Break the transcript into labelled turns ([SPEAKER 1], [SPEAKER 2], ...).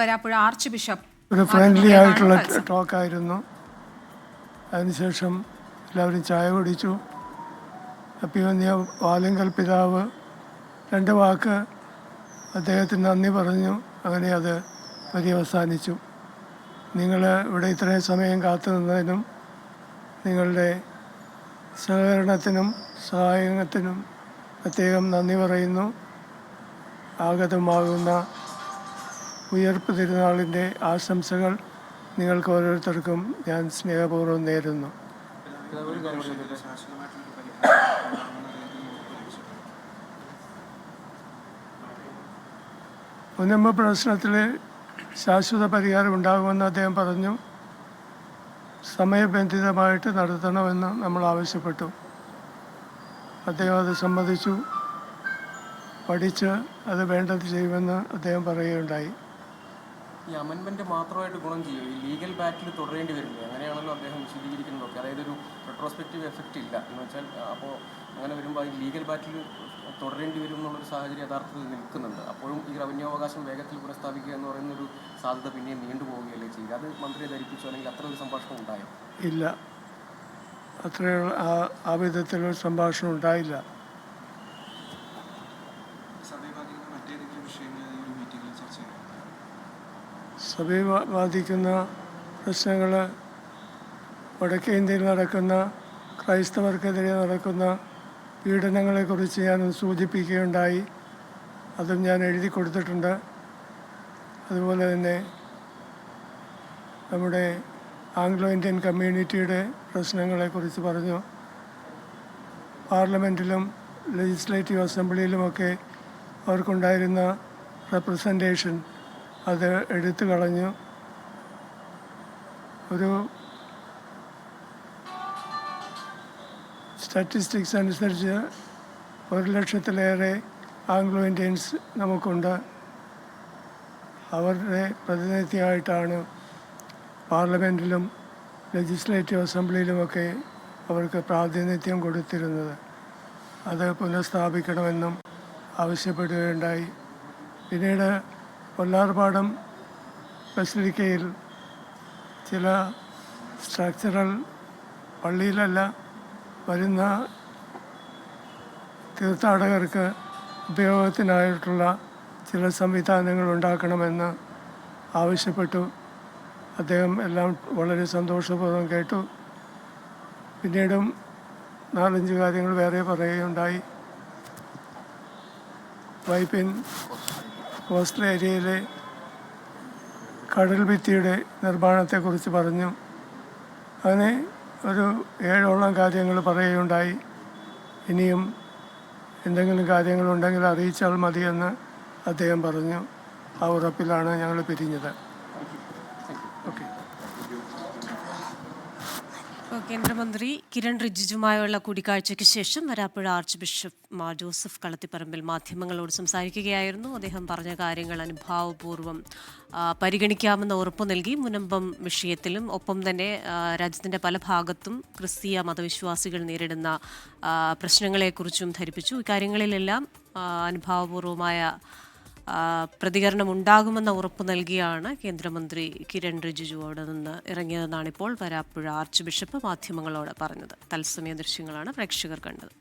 [SPEAKER 1] Varapuzha arch bishop
[SPEAKER 2] ഒരു friendly ആയിട്ടുള്ള ടോക്കായിരുന്നു. അതിനുശേഷം എല്ലാവരും ചായ കുടിച്ചു. അഭിമന്യ വാലങ്കൽ പിതാവ് 2 വാക്ക് അദ്ദേഹത്തിന് നന്ദി പറഞ്ഞു. അങ്ങനെ അത് പര്യവസാനിച്ചു. നിങ്ങൾ ഇവിടെ ഇത്രയും സമയം കാത്തു നിന്നതിനും നിങ്ങളുടെ സഹകരണത്തിനും സഹായത്തിനും പ്രത്യേകം നന്ദി പറയുന്നു. ആഗതമാകുന്ന ഉയർപ്പ് തിരുനാളിൻ്റെ ആശംസകൾ നിങ്ങൾക്ക് ഓരോരുത്തർക്കും ഞാൻ സ്നേഹപൂർവ്വം നേരുന്നു. മുനമ്പ് പ്രശ്നത്തിൽ ശാശ്വത പരിഹാരം ഉണ്ടാകുമെന്ന് അദ്ദേഹം പറഞ്ഞു. സമയബന്ധിതമായിട്ട് നടത്തണമെന്ന് നമ്മൾ ആവശ്യപ്പെട്ടു. അദ്ദേഹം അത് സമ്മതിച്ചു. പഠിച്ച് അത് വേണ്ടത് ചെയ്യുമെന്ന് അദ്ദേഹം പറയുകയുണ്ടായി.
[SPEAKER 3] ഈ അമെൻമെന്റ് മാത്രമായിട്ട് ഗുണം ചെയ്യും, ഈ ലീഗൽ ബാറ്റിൽ തുടരേണ്ടി വരില്ലേ? അങ്ങനെയാണല്ലോ അദ്ദേഹം വിശദീകരിക്കുന്നതൊക്കെ. അതായത് ഒരു റെട്രോസ്പെക്റ്റീവ് എഫക്റ്റ് ഇല്ല എന്ന് വെച്ചാൽ, അപ്പോൾ അങ്ങനെ വരുമ്പോൾ ഈ ലീഗൽ ബാറ്റിൽ തുടരേണ്ടി വരും എന്നുള്ളൊരു സാഹചര്യം യഥാർത്ഥത്തിൽ നിൽക്കുന്നുണ്ട്. അപ്പോഴും ഈ റവന്യൂവകാശം വേഗത്തിൽ പുനഃസ്ഥാപിക്കുക എന്ന് പറയുന്നൊരു സാധ്യത പിന്നെയും നീണ്ടുപോവുകയല്ലേ ചെയ്യുക? അത് മന്ത്രിയെ ധരിപ്പിച്ചു, അല്ലെങ്കിൽ അത്ര ഒരു സംഭാഷണം ഉണ്ടായോ?
[SPEAKER 2] ഇല്ല, അത്രയുള്ള ആ വിധത്തിലൊരു സംഭാഷണം ഉണ്ടായില്ല. സഭയെ ബാധിക്കുന്ന പ്രശ്നങ്ങൾ, വടക്കേ ഇന്ത്യയിൽ നടക്കുന്ന ക്രൈസ്തവർക്കെതിരെ നടക്കുന്ന പീഡനങ്ങളെക്കുറിച്ച് ഞാൻ സൂചിപ്പിക്കുകയുണ്ടായി. അതും ഞാൻ എഴുതി കൊടുത്തിട്ടുണ്ട്. അതുപോലെ തന്നെ നമ്മുടെ ആംഗ്ലോ ഇന്ത്യൻ കമ്മ്യൂണിറ്റിയുടെ പ്രശ്നങ്ങളെക്കുറിച്ച് പറഞ്ഞു. പാർലമെൻറ്റിലും ലെജിസ്ലേറ്റീവ് അസംബ്ലിയിലുമൊക്കെ അവർക്കുണ്ടായിരുന്ന റെപ്രസെൻറ്റേഷൻ അത് എടുത്തു കളഞ്ഞു. ഒരു സ്റ്റാറ്റിസ്റ്റിക്സ് അനുസരിച്ച് 1,00,000-ലേറെ ആംഗ്ലോ ഇന്ത്യൻസ് നമുക്കുണ്ട്. അവരുടെ പ്രതിനിധിയായിട്ടാണ് പാർലമെൻറ്റിലും ലെജിസ്ലേറ്റീവ് അസംബ്ലിയിലുമൊക്കെ അവർക്ക് പ്രാതിനിധ്യം കൊടുത്തിരുന്നത്. അത് പുനഃസ്ഥാപിക്കണമെന്നും ആവശ്യപ്പെടുകയുണ്ടായി. പിന്നീട് കൊല്ലാർപാടം ബസിലിക്കയിൽ ചില സ്ട്രക്ചറൽ, പള്ളിയിലല്ല, വരുന്ന തീർത്ഥാടകർക്ക് ഉപയോഗത്തിനായിട്ടുള്ള ചില സംവിധാനങ്ങൾ ഉണ്ടാക്കണമെന്ന് ആവശ്യപ്പെട്ടു. അദ്ദേഹം എല്ലാം വളരെ സന്തോഷപൂർവ്വം കേട്ടു. പിന്നീടും 4-5 കാര്യങ്ങൾ വേറെ പറയുകയുണ്ടായി. വൈപ്പിൻ കോസ്റ്റൽ ഏരിയയിലെ കടൽ ഭിത്തിയുടെ നിർമ്മാണത്തെക്കുറിച്ച് പറഞ്ഞു. അങ്ങനെ ഒരു 7ഓളം കാര്യങ്ങൾ പറയുകയുണ്ടായി. ഇനിയും എന്തെങ്കിലും കാര്യങ്ങളുണ്ടെങ്കിൽ അറിയിച്ചാൽ മതിയെന്ന് അദ്ദേഹം പറഞ്ഞു. ആ ഉറപ്പിലാണ് ഞങ്ങൾ പിരിഞ്ഞത്. ഓക്കെ.
[SPEAKER 4] കേന്ദ്രമന്ത്രി കിരൺ റിജിജുമായുള്ള കൂടിക്കാഴ്ചയ്ക്ക് ശേഷം Varapuzha archbishop Mar Joseph Kalathiparambil മാധ്യമങ്ങളോട് സംസാരിക്കുകയായിരുന്നു. അദ്ദേഹം പറഞ്ഞ കാര്യങ്ങൾ അനുഭാവപൂർവ്വം പരിഗണിക്കാമെന്ന് ഉറപ്പു നൽകി. മുനമ്പം വിഷയത്തിലും ഒപ്പം തന്നെ രാജ്യത്തിൻ്റെ പല ഭാഗത്തും ക്രിസ്തീയ മതവിശ്വാസികൾ നേരിടുന്ന പ്രശ്നങ്ങളെക്കുറിച്ചും ധരിപ്പിച്ചു. ഇക്കാര്യങ്ങളിലെല്ലാം അനുഭാവപൂർവമായ പ്രതികരണം ഉണ്ടാകുമെന്ന ഉറപ്പ് നൽകിയാണ് കേന്ദ്രമന്ത്രി കിരൺ റിജിജു അവിടെ നിന്ന് ഇറങ്ങിയതെന്നാണ് ഇപ്പോൾ വരാപ്പുഴ ആർച്ച് ബിഷപ്പ് മാധ്യമങ്ങളോട് പറഞ്ഞത്. തത്സമയ ദൃശ്യങ്ങളാണ് പ്രേക്ഷകർ കണ്ടത്.